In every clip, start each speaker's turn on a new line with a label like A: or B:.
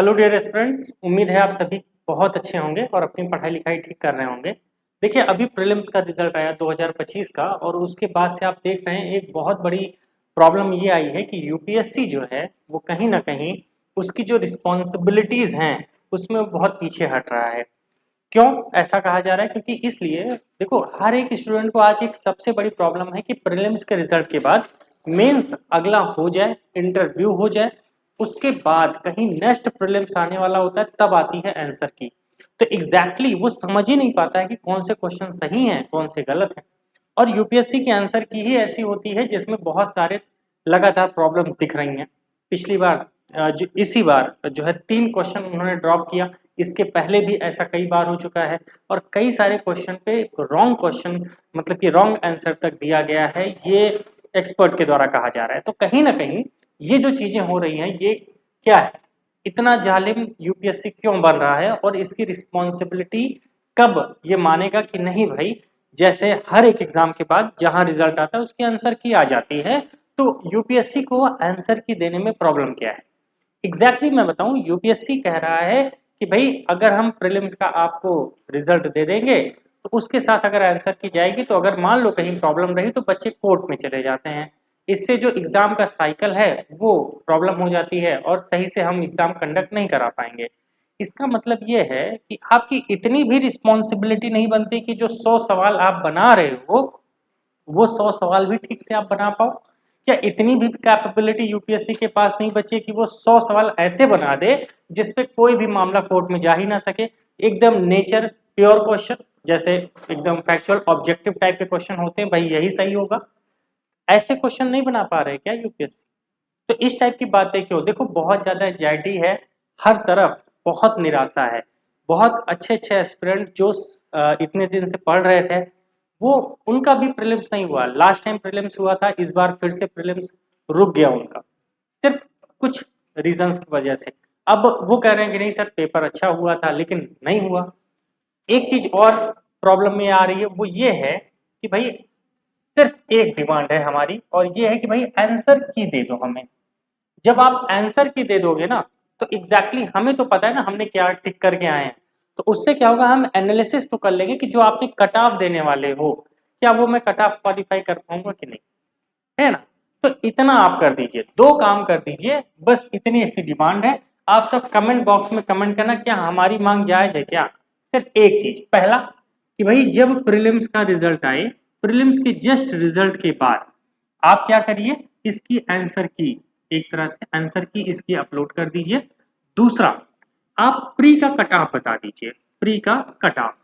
A: Hello dear students, उम्मीद है आप सभी बहुत अच्छे होंगे और अपनी पढ़ाई लिखाई ठीक कर रहे होंगे। देखिए, अभी प्रीलिम्स का रिजल्ट आया 2025 का और उसके बाद से आप देख रहे हैं एक बहुत बड़ी प्रॉब्लम ये आई है कि यूपीएससी जो है वो कहीं ना कहीं उसकी जो रिस्पॉन्सिबिलिटीज हैं उसमें बहुत पीछे हट रहा है। क्यों ऐसा कहा जा रहा है? क्योंकि इसलिए देखो, हर एक स्टूडेंट को आज एक सबसे बड़ी प्रॉब्लम है कि प्रीलिम्स के रिजल्ट के बाद मेंस अगला हो जाए, इंटरव्यू हो जाए, उसके बाद कहीं नेक्स्ट प्रीलिम्स आने वाला होता है, तब आती है आंसर की। तो एग्जैक्टली वो समझ ही नहीं पाता है कि कौन से क्वेश्चन सही हैं कौन से गलत हैं। और यूपीएससी की आंसर की ही ऐसी होती है जिसमें बहुत सारे लगातार प्रॉब्लम्स दिख रही हैं। पिछली बार जो इसी बार जो है 3 क्वेश्चन उन्होंने ड्रॉप किया। इसके पहले भी ऐसा कई बार हो चुका है और कई सारे क्वेश्चन पे रॉन्ग क्वेश्चन, मतलब कि रॉन्ग आंसर तक दिया गया है, ये एक्सपर्ट के द्वारा कहा जा रहा है। तो कहीं ना कहीं ये जो चीजें हो रही हैं ये क्या है, इतना जालिम यूपीएससी क्यों बन रहा है और इसकी रिस्पॉन्सिबिलिटी कब ये मानेगा कि नहीं भाई, जैसे हर एक एग्जाम के बाद जहां रिजल्ट आता है उसकी आंसर की आ जाती है, तो यूपीएससी को आंसर की देने में प्रॉब्लम क्या है? एग्जैक्टली मैं बताऊं, यूपीएससी कह रहा है कि भाई अगर हम प्रीलिम्स का आपको रिजल्ट दे देंगे तो उसके साथ अगर आंसर की जाएगी तो अगर मान लो कहीं प्रॉब्लम रही तो बच्चे कोर्ट में चले जाते हैं। इससे जो एग्जाम का साइकिल है वो प्रॉब्लम हो जाती है और सही से हम एग्जाम कंडक्ट नहीं करा पाएंगे। इसका मतलब ये है कि आपकी इतनी भी रिस्पॉन्सिबिलिटी नहीं बनती कि जो 100 सवाल आप बना रहे हो वो 100 सवाल भी ठीक से आप बना पाओ। क्या इतनी भी कैपेबिलिटी यूपीएससी के पास नहीं बची कि वो 100 सवाल ऐसे बना दे जिसपे कोई भी मामला कोर्ट में जा ही ना सके? एकदम नेचर प्योर क्वेश्चन, जैसे एकदम फैक्चुअल ऑब्जेक्टिव टाइप के क्वेश्चन होते हैं, भाई यही सही होगा। ऐसे क्वेश्चन नहीं बना पा रहे क्या यूपीएससी? तो इस टाइप की बातें क्यों? देखो, बहुत ज्यादा एंजाइटी है हर तरफ, बहुत निराशा है। बहुत अच्छे अच्छे एस्पिरेंट जो इतने दिन से पढ़ रहे थे वो, उनका भी प्रीलिम्स नहीं हुआ। लास्ट टाइम प्रीलिम्स हुआ था, इस बार फिर से प्रीलिम्स रुक गया उनका, सिर्फ कुछ रीजंस की वजह से। अब वो कह रहे हैं कि नहीं सर, पेपर अच्छा हुआ था लेकिन नहीं हुआ। एक चीज और प्रॉब्लम में आ रही है, वो ये है कि भाई सिर्फ एक डिमांड है हमारी और ये है कि भाई आंसर की दे दो हमें। जब आप आंसर की दे दोगे ना तो एग्जैक्टली हमें तो पता है ना हमने क्या टिक करके आए हैं। तो उससे क्या होगा, हम एनालिसिस तो कर लेंगे कि जो आपने कट ऑफ देने वाले हो क्या वो मैं कट ऑफ क्वालिफाई कर पाऊंगा कि नहीं, है ना? तो इतना आप कर दीजिए, 2 काम कर दीजिए, बस इतनी इसकी डिमांड है। आप सब कमेंट बॉक्स में कमेंट करना क्या हमारी मांग जायज है क्या? सिर्फ एक चीज, पहला कि भाई जब प्रीलिम्स का रिजल्ट आए, प्रीलिम्स के जस्ट रिजल्ट के बाद आप क्या करिए, इसकी आंसर की, एक तरह से आंसर की इसकी अपलोड कर दीजिए। दूसरा, आप प्री का कट ऑफ बता दीजिए, प्री का कट ऑफ।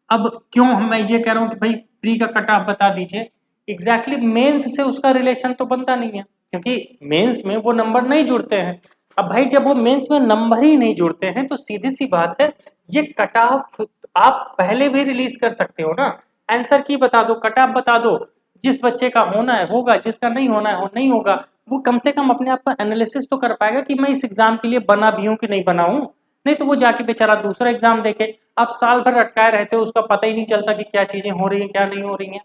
A: अब क्यों मैं ये कह रहा हूं कि भाई प्री का कट ऑफ बता दीजिए? एग्जैक्टली मेंस से उसका रिलेशन तो बनता नहीं है, क्योंकि मेंस में वो नंबर नहीं जुड़ते हैं। अब भाई जब वो मेंस में नंबर ही नहीं जुड़ते हैं तो सीधी सी बात है, ये कट ऑफ आप पहले भी रिलीज कर सकते हो ना। आंसर की बता दो, कट ऑफ बता दो, जिस बच्चे का होना है होगा, जिसका नहीं होना है नहीं होगा। वो कम से कम अपने आप का एनालिसिस तो कर पाएगा कि मैं इस एग्जाम के लिए बना भी हूं कि नहीं बना हूं। नहीं तो वो जाके बेचारा दूसरा एग्जाम देखे। आप साल भर अटकाए रहते हो, उसका पता ही नहीं चलता कि क्या चीजें हो रही हैं क्या नहीं हो रही हैं,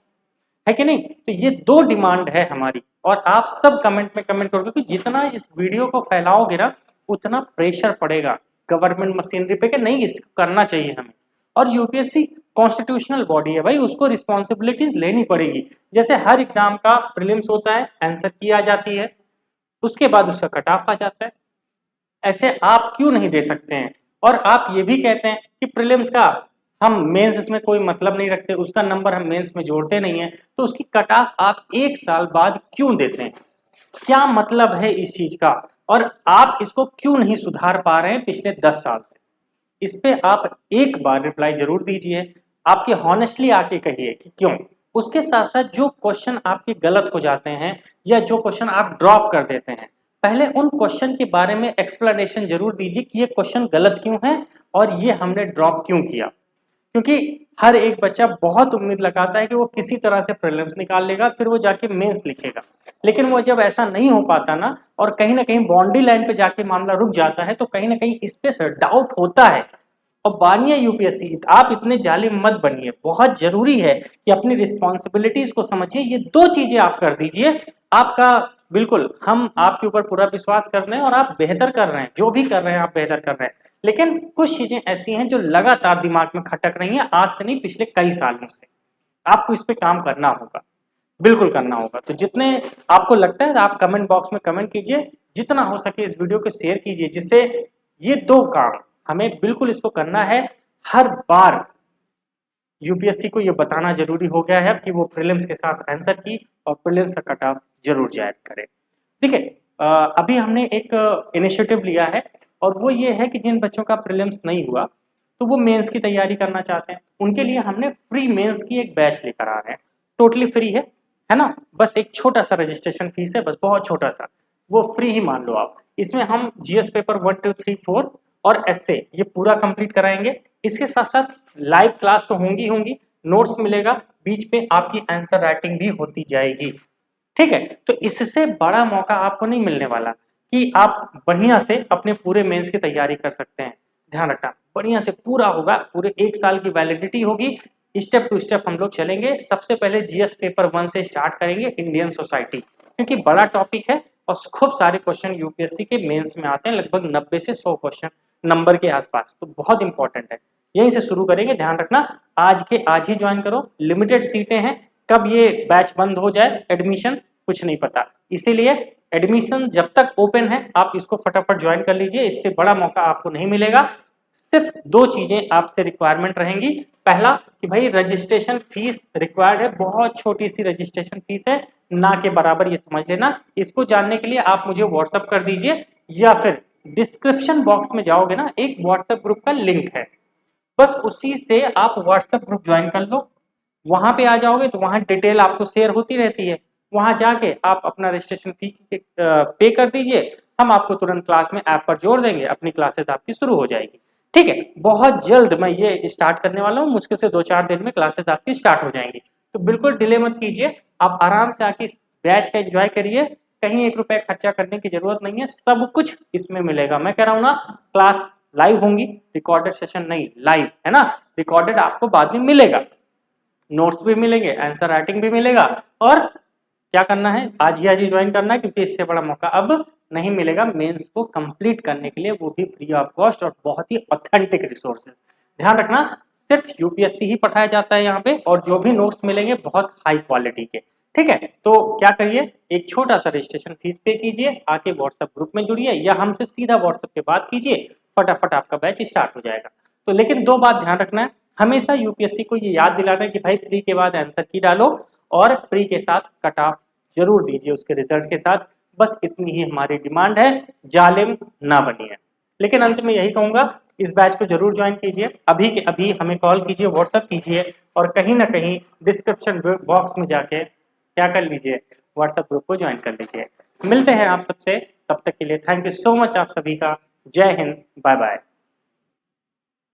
A: है कि नहीं? तो ये 2 डिमांड है हमारी और आप सब कमेंट में कमेंट करोगे कि जितना इस वीडियो को फैलाओगे ना उतना प्रेशर पड़ेगा गवर्नमेंट मशीनरी पे कि नहीं इसको करना चाहिए हमें। और यूपीएससी कॉन्स्टिट्यूशनल बॉडी है भाई, उसको रिस्पॉन्सिबिलिटीज लेनी पड़ेगी। जैसे हर एग्जाम का प्रीलिम्स होता है, आंसर की आ जाती है, उसके बाद उसका कट ऑफ आ जाता है। ऐसे आप क्यों नहीं दे सकते हैं? और आप ये भी कहते हैं कि प्रीलिम्स का हम मेंस इसमें कोई मतलब नहीं रखते, उसका नंबर हम मेंस में जोड़ते नहीं है, तो उसकी कट ऑफ आप 1 साल बाद क्यों देते हैं? क्या मतलब है इस चीज का? और आप इसको क्यों नहीं सुधार पा रहे हैं पिछले 10 साल से? इस पे आप एक बार रिप्लाई जरूर दीजिए, आपके हॉनेस्टली आके कहिए कि क्यों। उसके साथ साथ जो क्वेश्चन आपके गलत हो जाते हैं या जो क्वेश्चन आप ड्रॉप कर देते हैं, पहले उन क्वेश्चन के बारे में एक्सप्लेनेशन जरूर दीजिए कि ये क्वेश्चन गलत क्यों है और ये हमने ड्रॉप क्यों किया। क्योंकि हर एक बच्चा बहुत उम्मीद लगाता है कि वो किसी तरह से प्रीलिम्स निकाल लेगा फिर वो जाके मेंस लिखेगा, लेकिन वो जब ऐसा नहीं हो पाता ना और कहीं ना कहीं बाउंड्री लाइन पे जाके मामला रुक जाता है तो कहीं ना कहीं इस पे डाउट होता है। और मानिए यूपीएससी, आप इतने जालिम मत बनिए, बहुत जरूरी है कि अपनी रिस्पॉन्सिबिलिटीज को समझिए। ये 2 चीजें आप कर दीजिए, आपका बिल्कुल हम आपके ऊपर पूरा विश्वास कर रहे हैं और आप बेहतर कर रहे हैं, जो भी कर रहे हैं आप बेहतर कर रहे हैं। लेकिन कुछ चीजें ऐसी हैं जो लगातार दिमाग में खटक रही हैं, आज से नहीं पिछले कई सालों से। आपको इस पे काम करना होगा, बिल्कुल करना होगा। तो जितने आपको लगता है आप कमेंट बॉक्स में कमेंट कीजिए, जितना हो सके इस वीडियो को शेयर कीजिए, जिससे ये दो काम हमें बिल्कुल इसको करना है। हर बार यूपीएससी को ये बताना जरूरी हो गया है कि वो प्रीलिम्स के साथ आंसर की और प्रीलिम्स का कट ऑफ जरूर जाहिर करे। ठीक है, अभी हमने एक इनिशिएटिव लिया है और वो ये है कि जिन बच्चों का प्रीलिम्स नहीं हुआ तो वो मेंस की तैयारी करना चाहते हैं, उनके लिए हमने फ्री मेंस की एक बैच लेकर आ रहे हैं। टोटली फ्री है ना, बस एक छोटा सा रजिस्ट्रेशन फीस है, बस बहुत छोटा सा, वो फ्री ही मान लो आप। इसमें हम जीएस पेपर 1 2 3 4 और एसए ये पूरा कंप्लीट कराएंगे। इसके साथ साथ लाइव क्लास तो होंगी, नोट्स मिलेगा, बीच में आपकी आंसर राइटिंग भी होती जाएगी। ठीक है, तो इससे बड़ा मौका आपको नहीं मिलने वाला कि आप बढ़िया से अपने पूरे मेंस की तैयारी कर सकते हैं। ध्यान रखना, बढ़िया से पूरा होगा, पूरे 1 साल की वैलिडिटी होगी। स्टेप टू स्टेप हम लोग चलेंगे। सबसे पहले जीएस पेपर 1 से स्टार्ट करेंगे, इंडियन सोसाइटी, क्योंकि बड़ा टॉपिक है और खूब सारे क्वेश्चन यूपीएससी के मेंस में आते हैं, लगभग 90 से 100 क्वेश्चन नंबर के आसपास, तो बहुत इंपॉर्टेंट है। यहीं से शुरू करेंगे, ध्यान रखना। आज के आज ही ज्वाइन करो, लिमिटेड सीटें हैं, कब ये बैच बंद हो जाए एडमिशन कुछ नहीं पता, इसीलिए एडमिशन जब तक ओपन है आप इसको फटाफट ज्वाइन कर लीजिए। इससे बड़ा मौका आपको नहीं मिलेगा। सिर्फ दो चीजें आपसे रिक्वायरमेंट रहेंगी। पहला कि भाई रजिस्ट्रेशन फीस रिक्वायर्ड है, बहुत छोटी सी रजिस्ट्रेशन फीस है, ना के बराबर, ये समझ लेना। इसको जानने के लिए आप मुझे व्हाट्सअप कर दीजिए या फिर डिस्क्रिप्शन बॉक्स में जाओगे ना, एक व्हाट्सएप ग्रुप का लिंक है, बस उसी से आप व्हाट्सएप ग्रुप ज्वाइन कर लो। वहां पे आ जाओगे तो वहां डिटेल आपको शेयर होती रहती है, वहां जाके आप अपना रजिस्ट्रेशन फी पे कर दीजिए, हम आपको तुरंत क्लास में ऐप पर जोड़ देंगे, अपनी क्लासेस आपकी शुरू हो जाएगी। ठीक है, बहुत जल्द मैं ये स्टार्ट करने वाला हूँ, मुश्किल से 2 4 दिन में क्लासेस आपकी स्टार्ट हो जाएंगी। तो बिल्कुल डिले मत कीजिए, आप आराम से आके इस बैच का एंजॉय करिए। कहीं 1 रुपया खर्चा करने की जरूरत नहीं है, सब कुछ इसमें मिलेगा। मैं कह रहा हूँ ना, क्लास लाइव होंगी, रिकॉर्डेड सेशन नहीं, लाइव है ना। रिकॉर्डेड आपको बाद में मिलेगा, नोट्स भी मिलेंगे, आंसर राइटिंग भी मिलेगा। और क्या करना है, आज ही ज्वाइन करना है, क्योंकि इससे बड़ा मौका अब नहीं मिलेगा मेंस को कंप्लीट करने के लिए, वो भी फ्री ऑफ कॉस्ट और बहुत ही ऑथेंटिक रिसोर्सेज। ध्यान रखना, सिर्फ यूपीएससी ही पढ़ाया जाता है यहाँ पे, और जो भी नोट्स मिलेंगे बहुत हाई क्वालिटी के। ठीक है, तो क्या करिए, एक छोटा सा रजिस्ट्रेशन फीस पे कीजिए, आके व्हाट्सएप ग्रुप में जुड़िए या हमसे सीधा व्हाट्सएप पे बात कीजिए, फटाफट आपका बैच स्टार्ट हो जाएगा। तो लेकिन दो बात ध्यान रखना है, हमेशा यूपीएससी को ये याद दिलाना है कि भाई प्री के बाद आंसर की डालो और प्री के साथ कट ऑफ जरूर दीजिए उसके रिजल्ट के साथ। बस इतनी ही हमारी डिमांड है, जालिम ना बनिए। लेकिन अंत में यही कहूंगा, इस बैच को जरूर ज्वाइन कीजिए, अभी के अभी हमें कॉल कीजिए, व्हाट्सएप कीजिए, और कहीं ना कहीं डिस्क्रिप्शन बॉक्स में जाके क्या कर लीजिए, व्हाट्सएप ग्रुप को ज्वाइन कर लीजिए। मिलते हैं आप सबसे, तब तक के लिए थैंक यू सो मच आप सभी का। जय हिंद, बाय बाय।